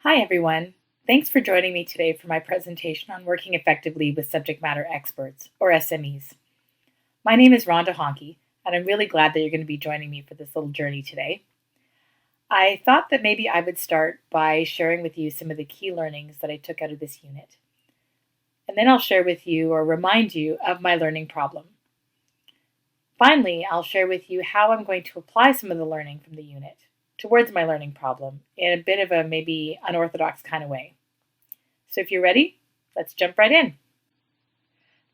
Hi, everyone. Thanks for joining me today for my presentation on working effectively with subject matter experts, or SMEs. My name is Rhonda Honke, and I'm really glad that you're going to be joining me for this little journey today. I thought that maybe I would start by sharing with you some of the key learnings that I took out of this unit. And then I'll share with you or remind you of my learning problem. Finally, I'll share with you how I'm going to apply some of the learning from the unit towards my learning problem in a bit of a maybe unorthodox kind of way. So if you're ready, let's jump right in.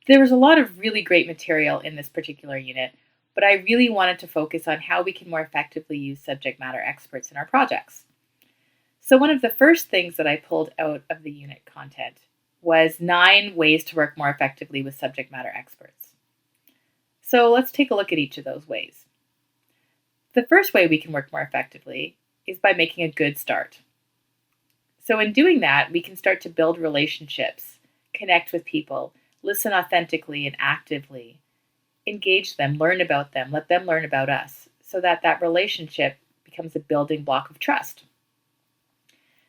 There was a lot of really great material in this particular unit, but I really wanted to focus on how we can more effectively use subject matter experts in our projects. So one of the first things that I pulled out of the unit content was 9 ways to work more effectively with subject matter experts. So let's take a look at each of those ways. The first way we can work more effectively is by making a good start. So in doing that, we can start to build relationships, connect with people, listen authentically and actively, engage them, learn about them, let them learn about us, so that that relationship becomes a building block of trust.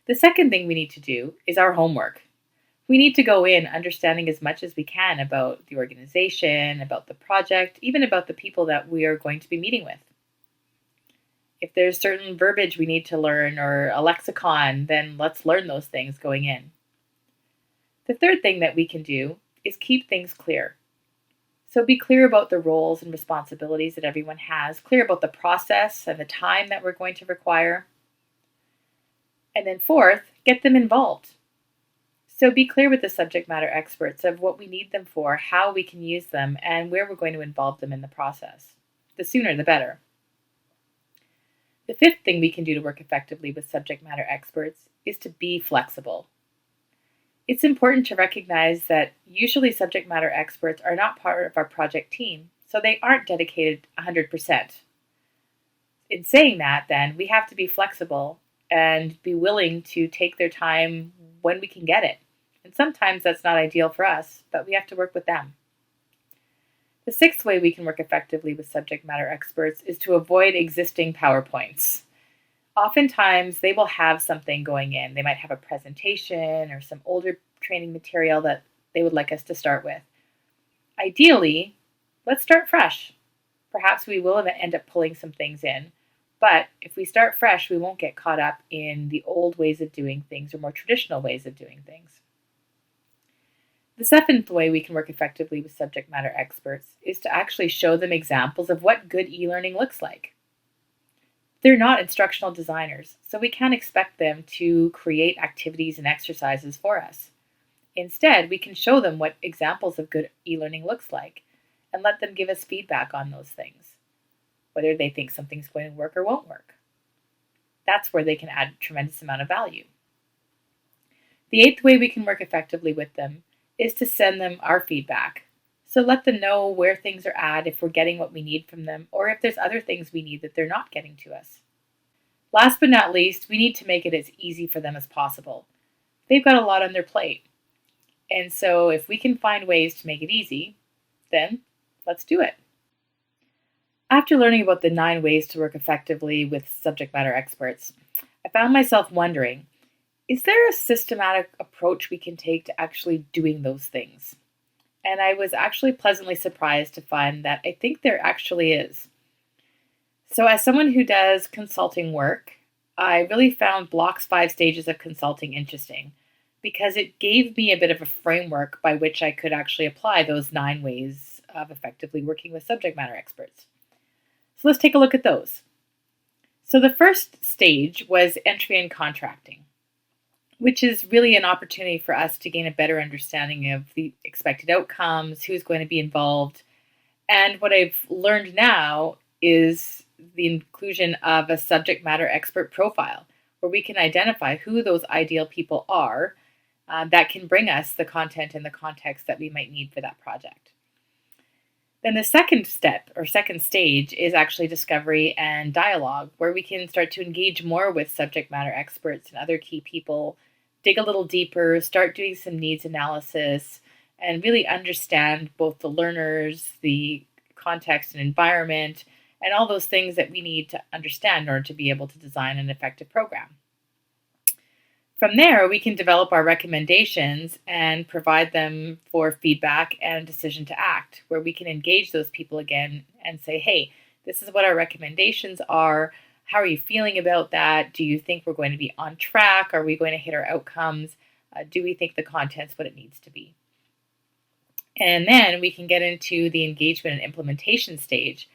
The second thing we need to do is our homework. We need to go in understanding as much as we can about the organization, about the project, even about the people that we are going to be meeting with. If there's certain verbiage we need to learn or a lexicon, then let's learn those things going in. The third thing that we can do is keep things clear. So be clear about the roles and responsibilities that everyone has, clear about the process and the time that we're going to require. And then fourth, get them involved. So be clear with the subject matter experts of what we need them for, how we can use them, and where we're going to involve them in the process. The sooner the better. The fifth thing we can do to work effectively with subject matter experts is to be flexible. It's important to recognize that usually subject matter experts are not part of our project team, so they aren't dedicated 100%. In saying that, then, we have to be flexible and be willing to take their time when we can get it. And sometimes that's not ideal for us, but we have to work with them. The sixth way we can work effectively with subject matter experts is to avoid existing PowerPoints. Oftentimes, they will have something going in. They might have a presentation or some older training material that they would like us to start with. Ideally, let's start fresh. Perhaps we will end up pulling some things in, but if we start fresh, we won't get caught up in the old ways of doing things or more traditional ways of doing things. The seventh way we can work effectively with subject matter experts is to actually show them examples of what good e-learning looks like. They're not instructional designers, so we can't expect them to create activities and exercises for us. Instead, we can show them what examples of good e-learning looks like and let them give us feedback on those things, whether they think something's going to work or won't work. That's where they can add a tremendous amount of value. The eighth way we can work effectively with them is to send them our feedback. So let them know where things are at, if we're getting what we need from them, or if there's other things we need that they're not getting to us. Last but not least, we need to make it as easy for them as possible. They've got a lot on their plate. And so if we can find ways to make it easy, then let's do it. After learning about the 9 ways to work effectively with subject matter experts, I found myself wondering, is there a systematic approach we can take to actually doing those things? And I was actually pleasantly surprised to find that I think there actually is. So as someone who does consulting work, I really found Block's 5 stages of consulting interesting because it gave me a bit of a framework by which I could actually apply those 9 ways of effectively working with subject matter experts. So let's take a look at those. So the first stage was entry and contracting, which is really an opportunity for us to gain a better understanding of the expected outcomes, who's going to be involved. And what I've learned now is the inclusion of a subject matter expert profile, where we can identify who those ideal people are that can bring us the content and the context that we might need for that project. Then the second step or second stage is actually discovery and dialogue, where we can start to engage more with subject matter experts and other key people, dig a little deeper, start doing some needs analysis, and really understand both the learners, the context and environment, and all those things that we need to understand in order to be able to design an effective program. From there, we can develop our recommendations and provide them for feedback and a decision to act, where we can engage those people again and say, hey, this is what our recommendations are. How are you feeling about that? Do you think we're going to be on track? Are we going to hit our outcomes? Do we think the content's what it needs to be? And then we can get into the engagement and implementation stage,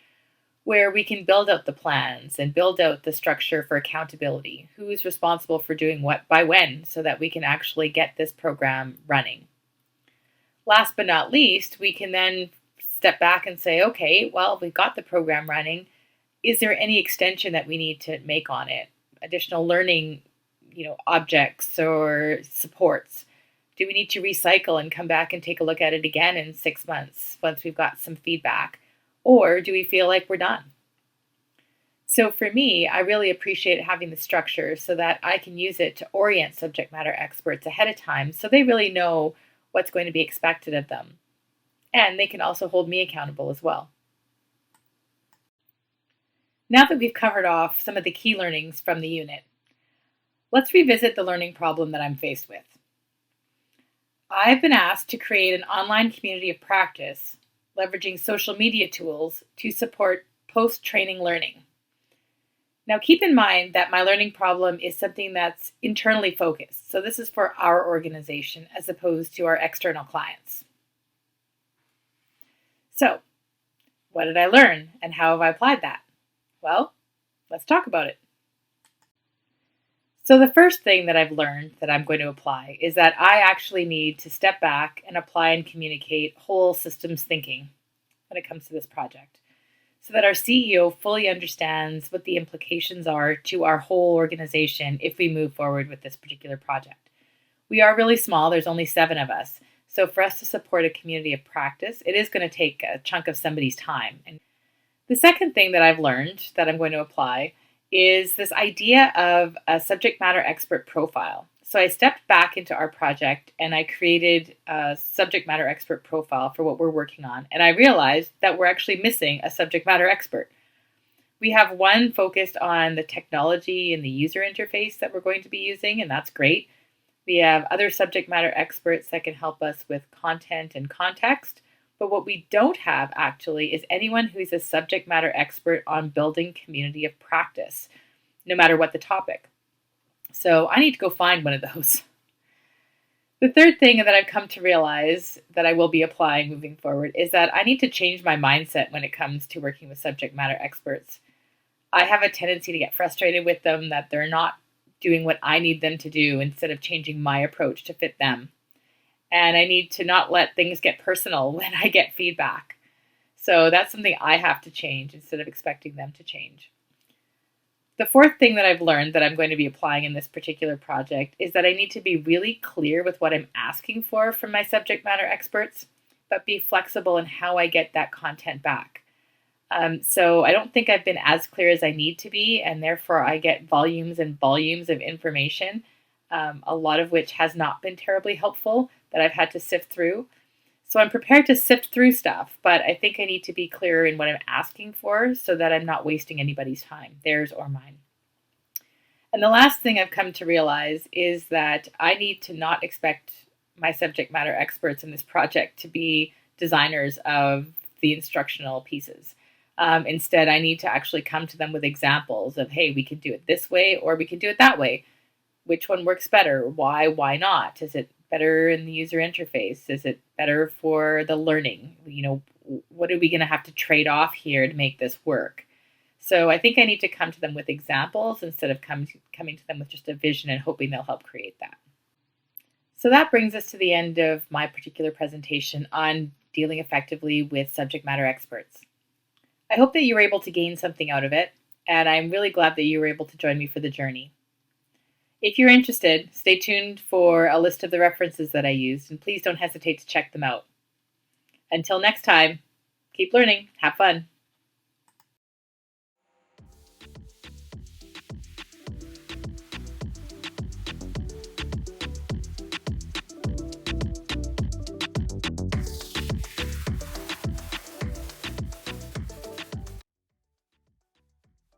where we can build out the plans and build out the structure for accountability. Who is responsible for doing what by when, so that we can actually get this program running. Last but not least, we can then step back and say, okay, well, we've got the program running. Is there any extension that we need to make on it? Additional learning, objects or supports? Do we need to recycle and come back and take a look at it again in 6 months once we've got some feedback? Or do we feel like we're done? So for me, I really appreciate having the structure so that I can use it to orient subject matter experts ahead of time so they really know what's going to be expected of them. And they can also hold me accountable as well. Now that we've covered off some of the key learnings from the unit, let's revisit the learning problem that I'm faced with. I've been asked to create an online community of practice leveraging social media tools to support post-training learning. Now keep in mind that my learning problem is something that's internally focused. So this is for our organization as opposed to our external clients. So what did I learn and how have I applied that? Well, let's talk about it. So the first thing that I've learned that I'm going to apply is that I actually need to step back and apply and communicate whole systems thinking when it comes to this project, so that our CEO fully understands what the implications are to our whole organization if we move forward with this particular project. We are really small, there's only 7 of us. So for us to support a community of practice, it is going to take a chunk of somebody's time. And the second thing that I've learned that I'm going to apply is this idea of a subject matter expert profile. So I stepped back into our project and I created a subject matter expert profile for what we're working on. And I realized that we're actually missing a subject matter expert. We have one focused on the technology and the user interface that we're going to be using, and that's great. We have other subject matter experts that can help us with content and context. But what we don't have actually is anyone who's a subject matter expert on building community of practice, no matter what the topic. So I need to go find one of those. The third thing that I've come to realize that I will be applying moving forward is that I need to change my mindset when it comes to working with subject matter experts. I have a tendency to get frustrated with them that they're not doing what I need them to do instead of changing my approach to fit them. And I need to not let things get personal when I get feedback. So that's something I have to change instead of expecting them to change. The fourth thing that I've learned that I'm going to be applying in this particular project is that I need to be really clear with what I'm asking for from my subject matter experts, but be flexible in how I get that content back. So I don't think I've been as clear as I need to be, and therefore I get volumes and volumes of information, a lot of which has not been terribly helpful, that I've had to sift through. So I'm prepared to sift through stuff, but I think I need to be clearer in what I'm asking for so that I'm not wasting anybody's time, theirs or mine. And the last thing I've come to realize is that I need to not expect my subject matter experts in this project to be designers of the instructional pieces. Instead, I need to actually come to them with examples of, hey, we could do it this way or we could do it that way. Which one works better? Why not? Is it better in the user interface? Is it better for the learning? What are we going to have to trade off here to make this work? So I think I need to come to them with examples instead of coming to them with just a vision and hoping they'll help create that. So that brings us to the end of my particular presentation on dealing effectively with subject matter experts. I hope that you were able to gain something out of it, and I'm really glad that you were able to join me for the journey. If you're interested, stay tuned for a list of the references that I used, and please don't hesitate to check them out. Until next time, keep learning, have fun.